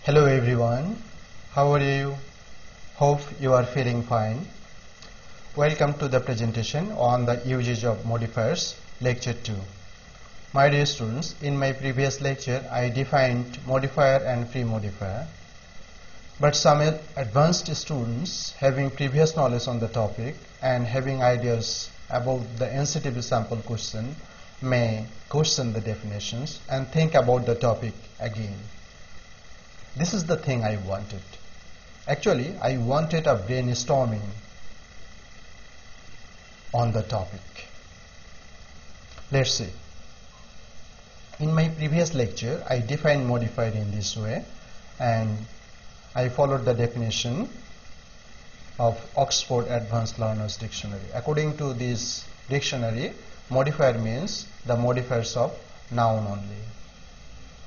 Hello everyone, how are you? Hope you are feeling fine. Welcome to the presentation on the usage of modifiers, lecture 2. My dear students, in my previous lecture I defined modifier and premodifier. But some advanced students having previous knowledge on the topic and having ideas about the NCTB sample question may question the definitions and think about the topic again. This is the thing I wanted. Actually, I wanted a brainstorming on the topic. Let's see. In my previous lecture, I defined modifier in this way and I followed the definition of Oxford Advanced Learners Dictionary. According to this dictionary, modifier means the modifiers of noun only.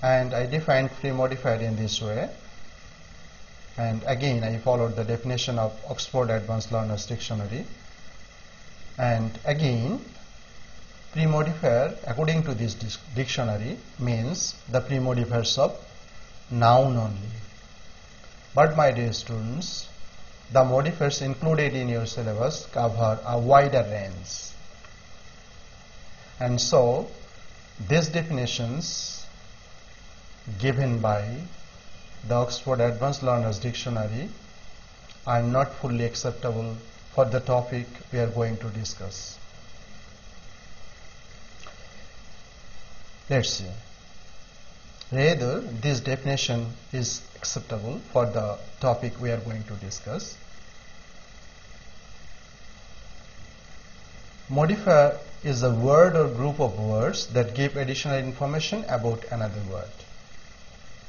And I defined PreModified in this way, and again I followed the definition of Oxford Advanced Learners Dictionary, and again PreModifier according to this dictionary means the premodifiers of noun only. But my dear students, the modifiers included in your syllabus cover a wider range, and so these definitions given by the Oxford Advanced Learners Dictionary are not fully acceptable for the topic we are going to discuss. Let's see. Rather, this definition is acceptable for the topic we are going to discuss. Modifier is a word or group of words that give additional information about another word.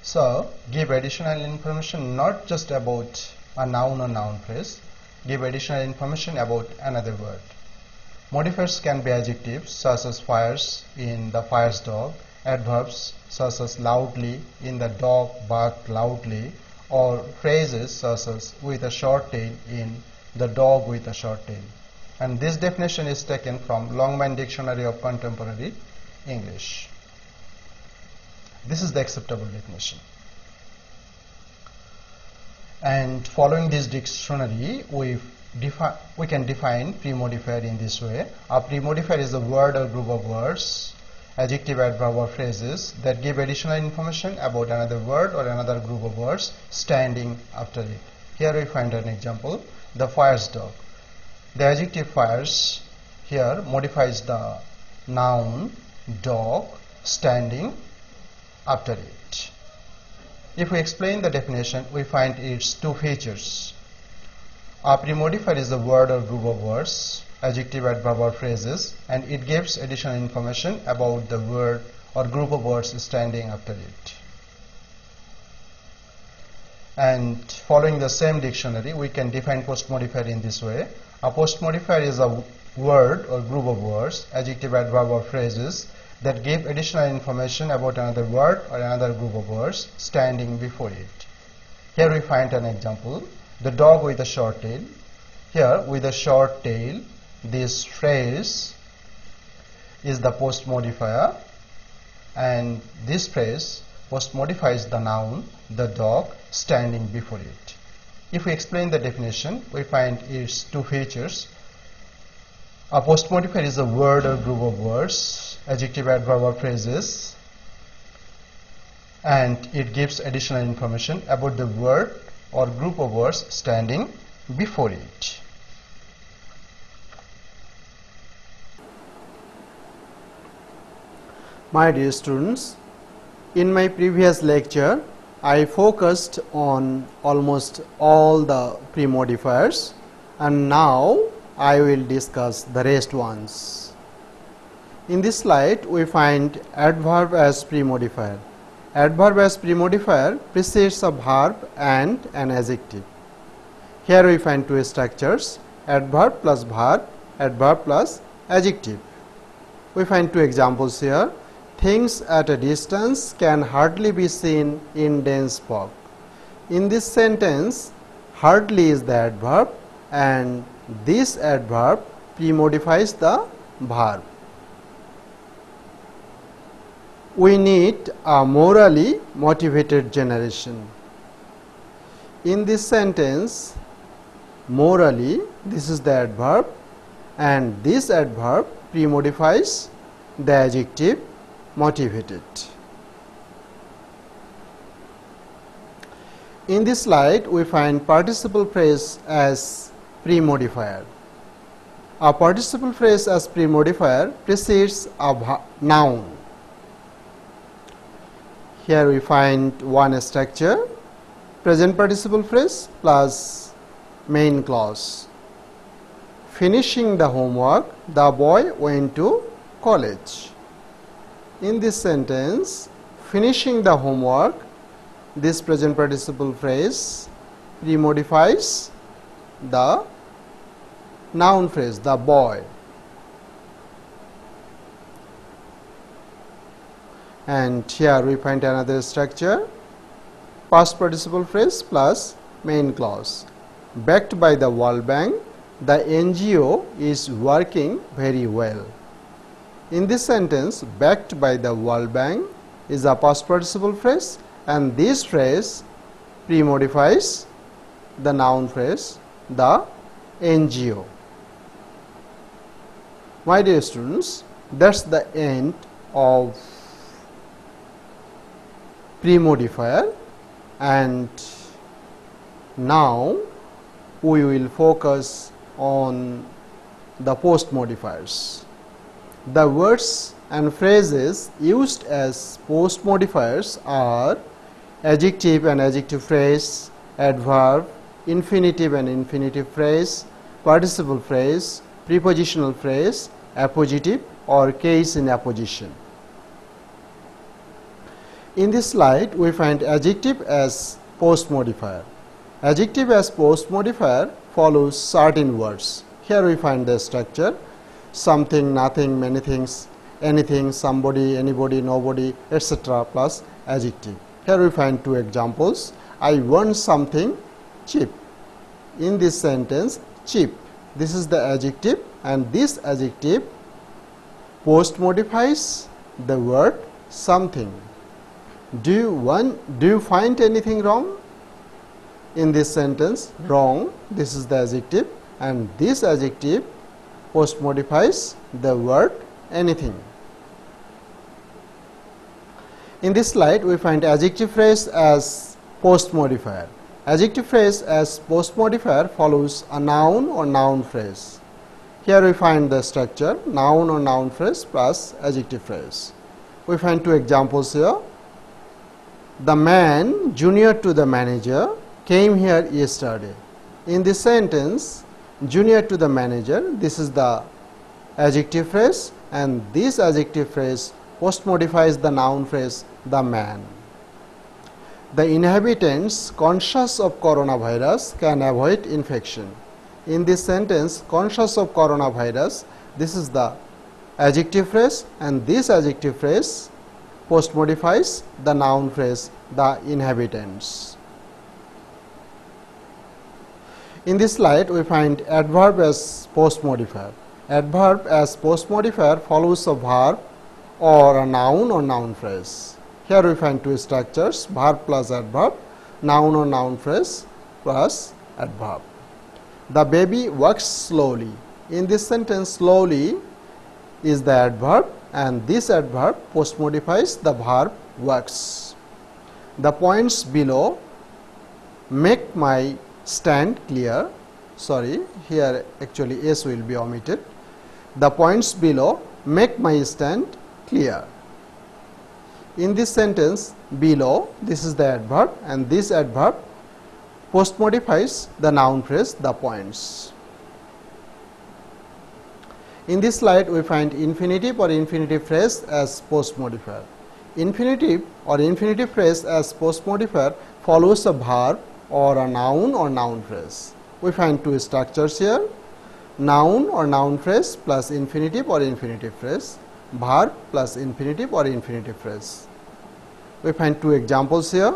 So, give additional information not just about a noun or noun phrase, give additional information about another word. Modifiers can be adjectives such as fires in the fire's dog, adverbs such as loudly in the dog barked loudly, or phrases such as with a short tail in the dog with a short tail. And this definition is taken from Longman Dictionary of Contemporary English. This is the acceptable definition. And following this dictionary, we can define premodifier in this way. A premodifier is a word or group of words, adjective, adverb, or phrases that give additional information about another word or another group of words standing after it. Here we find an example, the fire's dog. The adjective fires here modifies the noun dog standing after it. If we explain the definition, we find its two features. A premodifier is a word or group of words, adjective, adverb, or phrases, and it gives additional information about the word or group of words standing after it. And following the same dictionary, we can define postmodifier in this way. A postmodifier is a word or group of words, adjective, adverb, or phrases that give additional information about another word or another group of words standing before it. Here we find an example, the dog with a short tail. Here, with a short tail, this phrase is the postmodifier, and this phrase postmodifies the noun, the dog, standing before it. If we explain the definition, we find its two features. A postmodifier is a word or group of words, adjective, adverb, or phrases, and it gives additional information about the word or group of words standing before it. My dear students, in my previous lecture, I focused on almost all the premodifiers, and now I will discuss the rest ones. In this slide, we find adverb as premodifier. Adverb as premodifier precedes a verb and an adjective. Here we find two structures, adverb plus verb, adverb plus adjective. We find two examples here. Things at a distance can hardly be seen in dense fog. In this sentence, hardly is the adverb, and this adverb premodifies the verb. We need a morally motivated generation. In this sentence, morally, this is the adverb, and this adverb premodifies the adjective motivated. In this slide, we find participle phrase as premodifier. A participle phrase as premodifier precedes a noun. Here we find one structure: present participle phrase plus main clause. Finishing the homework, the boy went to college. In this sentence, finishing the homework, this present participle phrase premodifies the noun phrase, the boy. And here we find another structure: past participle phrase plus main clause. Backed by the World Bank, the NGO is working very well. In this sentence, backed by the World Bank is a past participle phrase, and this phrase premodifies the noun phrase, the NGO. My dear students, that's the end of premodifier, and now we will focus on the postmodifiers. The words and phrases used as postmodifiers are adjective and adjective phrase, adverb, infinitive and infinitive phrase, participle phrase, prepositional phrase, appositive or case in apposition. In this slide, we find adjective as postmodifier. Adjective as postmodifier follows certain words. Here we find the structure: something, nothing, many things, anything, somebody, anybody, nobody, etc. plus adjective. Here we find two examples: I want something cheap. In this sentence, cheap, this is the adjective, and this adjective postmodifies the word something. Do you find anything wrong? In this sentence, wrong, this is the adjective, and this adjective postmodifies the word anything. In this slide, we find adjective phrase as postmodifier. Adjective phrase as postmodifier follows a noun or noun phrase. Here we find the structure: noun or noun phrase plus adjective phrase. We find two examples here. The man junior to the manager came here yesterday. In this sentence, junior to the manager, this is the adjective phrase, and this adjective phrase postmodifies the noun phrase, the man. The inhabitants conscious of coronavirus can avoid infection. In this sentence, conscious of coronavirus, this is the adjective phrase, and this adjective phrase postmodifies the noun phrase, the inhabitants. In this slide, we find adverb as postmodifier. Adverb as postmodifier follows a verb or a noun or noun phrase. Here we find two structures: verb plus adverb, noun or noun phrase plus adverb. The baby walks slowly. In this sentence, slowly is the adverb, and this adverb postmodifies the verb walks. The points below make my stand clear. Sorry, here actually S will be omitted. The points below make my stand clear. In this sentence, below, this is the adverb, and this adverb postmodifies the noun phrase, the points. In this slide, we find infinitive or infinitive phrase as postmodifier. Infinitive or infinitive phrase as postmodifier follows a verb or a noun or noun phrase. We find two structures here: noun or noun phrase plus infinitive or infinitive phrase, verb plus infinitive or infinitive phrase. We find two examples here.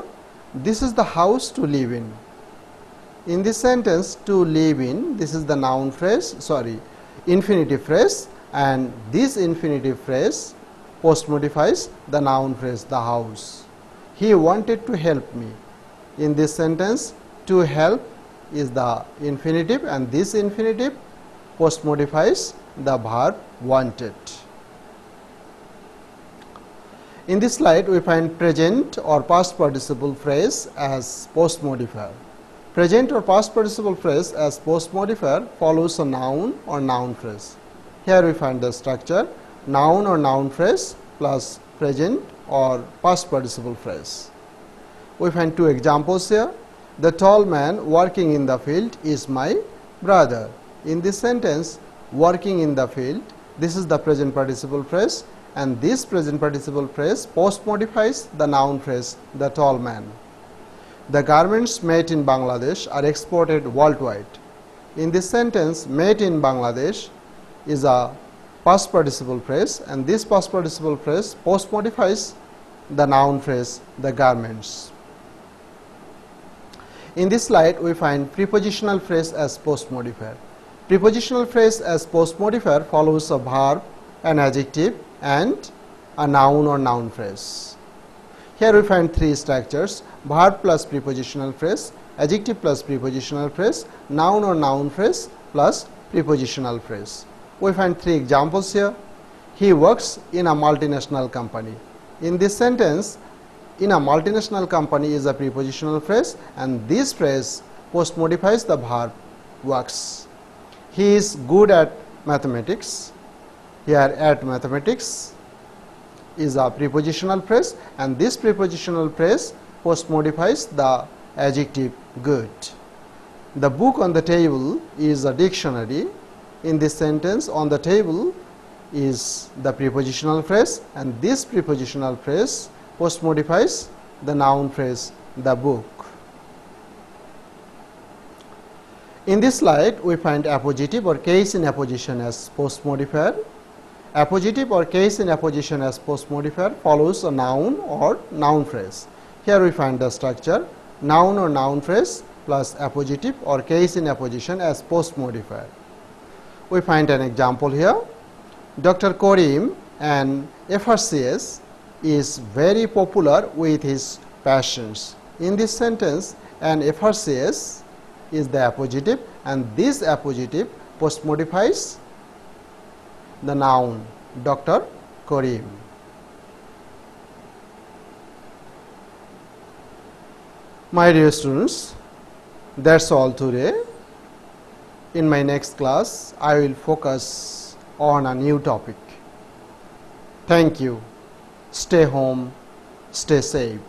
This is the house to live in. In this sentence, to live in, this is the noun phrase, sorry, infinitive phrase, and this infinitive phrase postmodifies the noun phrase, the house. He wanted to help me. In this sentence, To help is the infinitive, and this infinitive postmodifies the verb wanted. In this slide, we find present or past participle phrase as postmodifier. Present or past participle phrase as postmodifier follows a noun or noun phrase. Here we find the structure: noun or noun phrase plus present or past participle phrase. We find two examples here. The tall man working in the field is my brother. In this sentence, working in the field, this is the present participle phrase, and this present participle phrase postmodifies the noun phrase, the tall man. The garments made in Bangladesh are exported worldwide. In this sentence, made in Bangladesh is a past participle phrase, and this past participle phrase postmodifies the noun phrase, the garments. In this slide, we find prepositional phrase as postmodifier. Prepositional phrase as postmodifier follows a verb, an adjective, and a noun or noun phrase. Here we find three structures: verb plus prepositional phrase, adjective plus prepositional phrase, noun or noun phrase plus prepositional phrase. We find three examples here. He works in a multinational company. In this sentence, in a multinational company is a prepositional phrase, and this phrase postmodifies the verb works. He is good at mathematics. Here at mathematics is a prepositional phrase, and this prepositional phrase postmodifies the adjective good. The book on the table is a dictionary. In this sentence, on the table is the prepositional phrase, and this prepositional phrase postmodifies the noun phrase, the book. In this slide, we find appositive or case in apposition as postmodifier. Appositive or case in apposition as postmodifier follows a noun or noun phrase. Here we find the structure: noun or noun phrase plus appositive or case in apposition as postmodifier. We find an example here. Dr. Karim, an FRCS, is very popular with his passions. In this sentence, an FRCS is the appositive, and this appositive postmodifies the noun Dr. Karim. My dear students, that's all today. In my next class, I will focus on a new topic. Thank you. Stay home, stay safe.